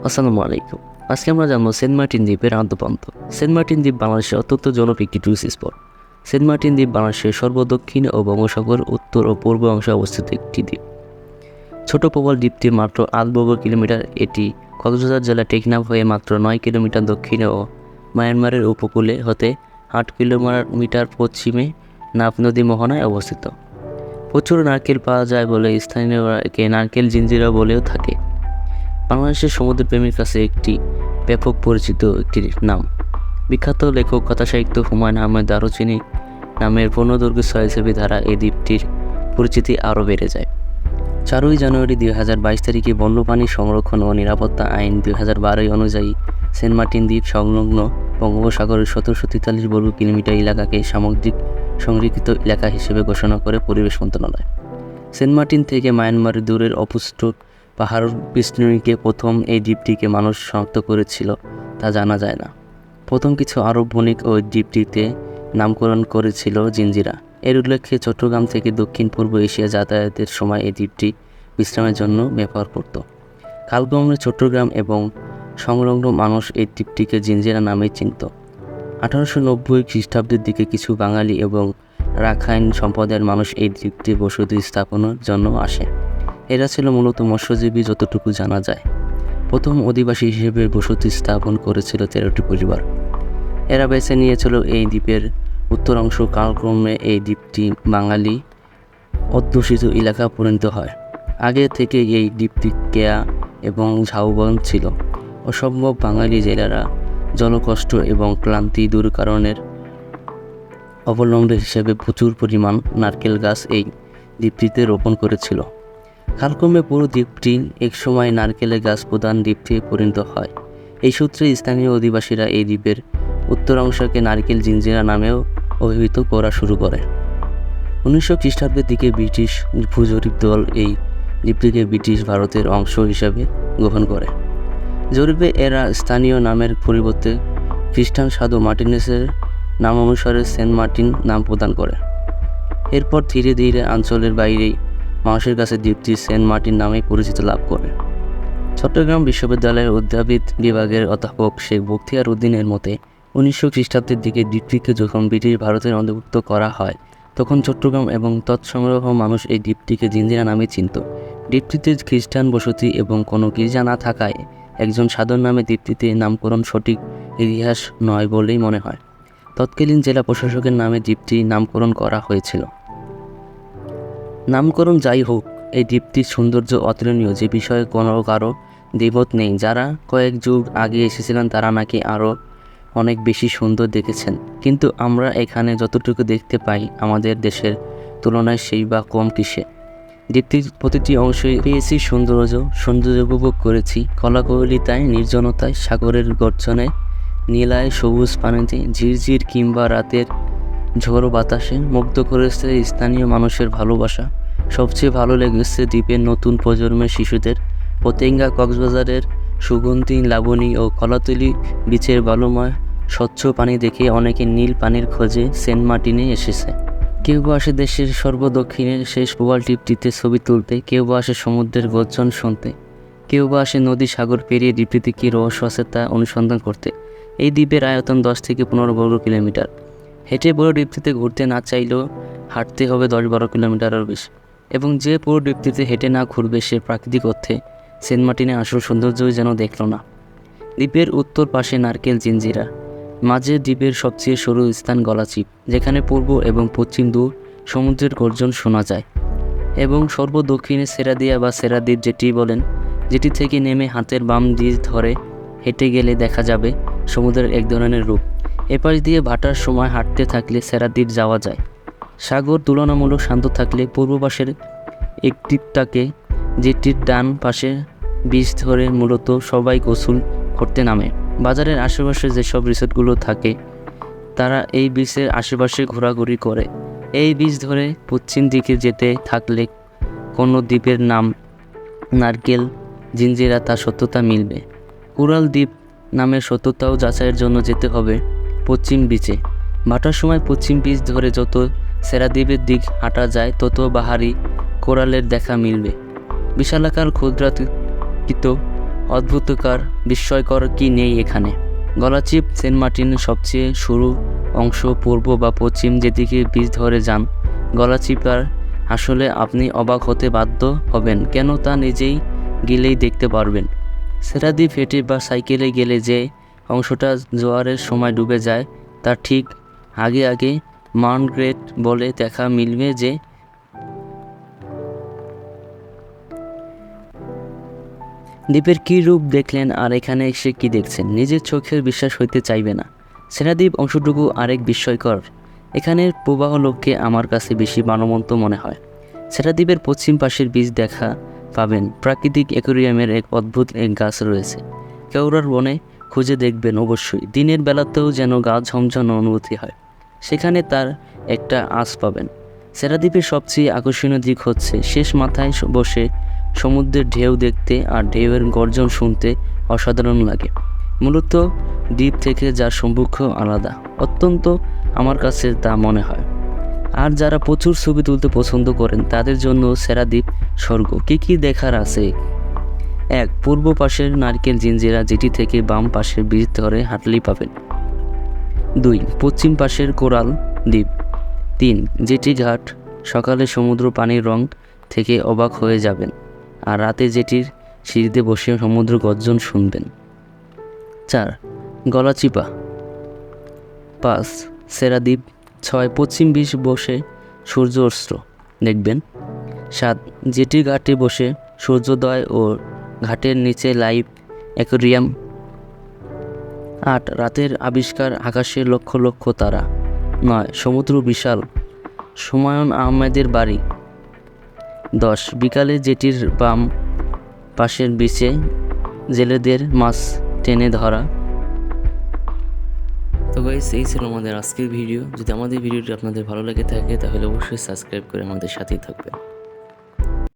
আসসালামু আলাইকুম। আজকে আমরা জানবো সেন্ট মার্টিন দ্বীপের আদ্যপ্রান্ত। সেন্ট মার্টিন দ্বীপ বাংলাদেশের অত্যন্ত জনপ্রিয় একটি টুরিস্ট স্পট। সেন্ট মার্টিন দ্বীপ বাংলাদেশের সর্বদক্ষিণ ও বঙ্গোপসাগর উত্তর ও পূর্ব অংশে অবস্থিত একটি দ্বীপ। ছোট প্রবাল দ্বীপটি মাত্র 8 বর্গ কিলোমিটার। এটি কক্সবাজার জেলা টেকনাফ হয়ে মাত্র 9 কিলোমিটার দক্ষিণে ও মায়ানমারের উপকূলে হতে 8 কিলোমিটার পশ্চিমে নাফ নদী মোহনায় অবস্থিত। প্রচুর নারকেল পাওয়া যায় বলে স্থানীয়রা একে নারকেল জিঞ্জিরা বলেও থাকে। বাংলাদেশের সমুদ্রপ্রেমীর কাছে একটি ব্যাপক পরিচিত একটি নাম। বিখ্যাত লেখক কথাসাহিত্য হুমায়ুন আহমেদ দারুচিনি নামের পূর্ণদৈর্ঘ্য ছবির দ্বারা এই দ্বীপটির পরিচিতি আরও বেড়ে যায়। 4 জানুয়ারি 2022 তারিখে বন্যপ্রাণী সংরক্ষণ ও নিরাপত্তা আইন 2012 অনুযায়ী সেন্ট মার্টিন দ্বীপ সংলগ্ন বঙ্গোপসাগরের 1743 বর্গ কিলোমিটার এলাকাকে সামুদ্রিক সংরক্ষিত এলাকা হিসেবে ঘোষণা করে পরিবেশ মন্ত্রণালয়। সেন্ট মার্টিন থেকে মায়ানমারের দূরের অপুষ্ট পাহাড় বেষ্টনীকে প্রথম এই দ্বীপটিকে মানুষ শনাক্ত করেছিল তা জানা যায় না। প্রথম কিছু আরব বণিক ওই দ্বীপটিতে নামকরণ করেছিল জিঞ্জিরা। এর উল্লেখ্যে চট্টগ্রাম থেকে দক্ষিণ পূর্ব এশিয়া যাতায়াতের সময় এই দ্বীপটি বিশ্রামের জন্য ব্যবহার করত। কালক্রমে চট্টগ্রাম এবং সংলগ্ন মানুষ এই দ্বীপটিকে জিঞ্জিরা নামে চিনত। 1890 খ্রিস্টাব্দের দিকে কিছু বাঙালি এবং রাখাইন সম্প্রদায়ের মানুষ এই দ্বীপটি বসতি স্থাপনের জন্য আসে। এরা ছিল মূলত মৎস্যজীবী যতটুকু জানা যায়। প্রথম অধিবাসী হিসেবে বসতি স্থাপন করেছিল 13টি পরিবার। এরা বেছে নিয়েছিল এই দ্বীপের উত্তর অংশ। কালক্রমে এই দ্বীপটি বাঙালি অধ্যুষিত এলাকা পরিণত হয়। আগে থেকে এই দ্বীপটি কেয়া এবং ঝাউবন ছিল। অসম্ভব বাঙালি জেলেরা জলকষ্ট এবং ক্লান্তি দূরীকরণের অবলম্বন হিসেবে প্রচুর পরিমাণ নারকেল গাছ এই দ্বীপটিতে রোপণ করেছিল। কালক্রমে পুরো দ্বীপটি একসময় নারকেলের গাছ প্রধান দ্বীপটি পরিণত হয়। এই সূত্রে স্থানীয় অধিবাসীরা এই দ্বীপের উত্তর অংশকে নারকেল জিঞ্জিরা নামেও অভিহিত করা শুরু করে। 1900 খ্রিস্টাব্দের দিকে ব্রিটিশ ভূজরিপ দল এই দ্বীপটিকে ব্রিটিশ ভারতের অংশ হিসাবে গ্রহণ করে। জরিপে এরা স্থানীয় নামের পরিবর্তে খ্রিস্টান সাধু মার্টিনেসের নাম অনুসারে সেন্ট মার্টিন নাম প্রদান করে। এরপর ধীরে ধীরে অঞ্চলের বাইরেই মানুষের কাছে দ্বীপটি সেন্ট মার্টিন নামে পরিচিতি লাভ করে। চট্টগ্রাম বিশ্ববিদ্যালয়ের উদ্যাবিদ বিভাগের অধ্যাপক শেখ বখতিয়ার উদ্দিনের মতে 1900 খ্রিস্টাব্দের দিকে দ্বীপটিকে যখন ব্রিটিশ ভারতের অন্তর্ভুক্ত করা হয় তখন চট্টগ্রাম এবং তৎসংলগ্ন মানুষ এই দ্বীপটিকে জিঞ্জিরা নামে চিনত। দ্বীপটিতে খ্রিস্টান বসতি এবং কোনো গির্জা না থাকায় একজন সাধুর নামে দ্বীপটিতে নামকরণ সঠিক ইতিহাস নয় বলেই মনে হয়। তৎকালীন জেলা প্রশাসকের নামে দ্বীপটি নামকরণ করা হয়েছিল। নামকরণ যাই হোক, এই দ্বীপটির সৌন্দর্য অতুলনীয়, যে বিষয়ে কোনো কারো দ্বিমত নেই। যারা কয়েক যুগ আগে এসেছিলেন তারা নাকি আরও অনেক বেশি সুন্দর দেখেছেন, কিন্তু আমরা এখানে যতটুকু দেখতে পাই আমাদের দেশের তুলনায় সেই বা কম কিসে। দ্বীপটির প্রতিটি অংশে পেয়েছি সৌন্দর্য উপভোগ করেছি কলাকৌলিতায়, নির্জনতায়, সাগরের গর্জনে, নীলায়, সবুজ পানিতে, ঝিরঝির কিংবা রাতের ঝোড়ো বাতাসে। মুগ্ধ করেছে স্থানীয় মানুষের ভালোবাসা। সবচেয়ে ভালো লেগেছে দ্বীপের নতুন প্রজন্মের শিশুদের। পতেঙ্গা, কক্সবাজারের সুগন্ধি লাবণী ও কলাতলি বিচের বালুময় স্বচ্ছ পানি দেখে অনেকে নীল পানির খোঁজে সেন্ট মার্টিনে এসেছে। কেউ বা আসে দেশের সর্বদক্ষিণের শেষ প্রবাল দ্বীপটিতে ছবি তুলতে, কেউ বা আসে সমুদ্রের গর্জন শুনতে, কেউ বা আসে নদী সাগর পেরিয়ে দ্বীপটিতে কী রহস্য আছে তা অনুসন্ধান করতে। এই দ্বীপের আয়তন 10 থেকে 15 বর্গ কিলোমিটার। হেঁটে পুরো দ্বীপটিতে ঘুরতে না চাইলেও হাঁটতে হবে 10-12 কিলোমিটারের বেশি। এবং যে পুরো দ্বীপটিতে হেঁটে না ঘুরবে সে প্রাকৃতিক অর্থে সেন্ট মার্টিনের আসল সৌন্দর্যই যেন দেখল না। দ্বীপের উত্তর পাশে নারকেল জিঞ্জিরা, মাঝে দ্বীপের সবচেয়ে সরু স্থান গলাচিপ, যেখানে পূর্ব এবং পশ্চিম দূর সমুদ্রের গর্জন শোনা যায়, এবং সর্বদক্ষিণে সেরাদিয়া বা সেরাদ্বীপ যেটি বলেন, যেটি থেকে নেমে হাতের বাম দিক ধরে হেঁটে গেলে দেখা যাবে সমুদ্রের এক ধরনের রূপ। এপাশ দিয়ে ভাটার সময় হাঁটতে থাকলে সেরাদ্বীপ যাওয়া যায়। সাগর তুলনামূলক শান্ত থাকলে পূর্ব পাশের একটিটাকে, যেটির ডান পাশে বীজ ধরে মূলত সবাই গোসল করতে নামে। বাজারের আশেপাশে যেসব রিসোর্টগুলো থাকে তারা এই বীচের আশেপাশে ঘোরাঘুরি করে। এই বীজ ধরে পশ্চিম দিকে যেতে থাকলে কোনো দ্বীপের নাম নারকেল জিঞ্জিরা তার সত্যতা মিলবে। কুড়াল দ্বীপ নামের সত্যতাও যাচাইয়ের জন্য যেতে হবে পশ্চিম বিচে। ভাটার সময় পশ্চিম বীচ ধরে যত সেরাদ্বীপের দিক হাঁটা যায় তত বাহারি কোরালের দেখা মিলবে। বিশালাকার ক্ষুদ্রাকৃত অদ্ভুতকার বিস্ময়কর কি নেই এখানে। গলাচিপ সেন্ট মার্টিনের সবচেয়ে সরু অংশ, পূর্ব বা পশ্চিম যেদিকে বীজ ধরে যান গলাচিপার, আসলে আপনি অবাক হতে বাধ্য হবেন কেন তা নিজেই গেলেই দেখতে পারবেন। সেরাদ্বীপ হেঁটে বা সাইকেলে গেলে যে অংশটা জোয়ারের সময় ডুবে যায় তার ঠিক আগে আগে মাউন্ট গ্রেট বলে দেখা মিলবে যে দ্বীপের কী রূপ দেখলেন আর এখানে এসে কী দেখছেন, নিজের চোখের বিশ্বাস হইতে চাইবে না। সেরাদ্বীপ অংশটুকু আরেক বিস্ময়কর। এখানের প্রবাহ লোককে আমার কাছে বেশি মানবন্ত মনে হয়। সেরাদ্বীপের পশ্চিম পাশের বীজ দেখা পাবেন প্রাকৃতিক অ্যাকোয়ারিয়ামের এক অদ্ভুত এক গাছ রয়েছে। কেওড়ার বনে খুঁজে দেখবেন অবশ্যই, দিনের বেলাতেও যেন গা ঝমঝম অনুভূতি হয়। সেখানে তার একটা আঁচ পাবেন। সেরাদ্বীপের সবচেয়ে আকর্ষণীয় দিক হচ্ছে শেষ মাথায় বসে সমুদ্রের ঢেউ দেখতে আর ঢেউয়ের গর্জন শুনতে অসাধারণ লাগে। মূলত দ্বীপ থেকে যার সম্মুখ আলাদা, অত্যন্ত আমার কাছে তা মনে হয়। আর যারা প্রচুর ছবি তুলতে পছন্দ করেন তাদের জন্য সেরাদ্বীপ স্বর্গ। কী কী দেখার আছে? 1. পূর্ব পাশের নারকেল জিঞ্জিরা, যেটি থেকে বাম পাশের বীজ ধরে হাঁটলেই পাবেন। 2. পশ্চিম পাশের কোরাল দ্বীপ। 3. জেটি ঘাট, সকালে সমুদ্র পানির রং থেকে অবাক হয়ে যাবেন আর রাতে জেটির সিঁড়িতে বসে সমুদ্র গর্জন শুনবেন। 4. গলাচিপা। 5. সেরাদ্বীপ। 6. পশ্চিম বীজ বসে সূর্য অস্ত দেখবেন। 7. জেটি ঘাটে বসে সূর্যোদয় ও ঘাটের নিচে লাইভ অ্যাকোয়ারিয়াম। 8. রাতের আবিষ্কার, আকাশে লক্ষ লক্ষ তারা। 9. সমুদ্র বিশাল, হুমায়ুন আহমেদের বাড়ি। 10. বিকালে জেটির বাম পাশের বিচে জেলেদের মাছ টেনে ধরা। তো গাইস, এই ছিল আমাদের আজকের ভিডিও। যদি আমাদের ভিডিওটি আপনাদের ভালো লেগে থাকে তাহলে অবশ্যই সাবস্ক্রাইব করে আমাদের সাথেই থাকবেন।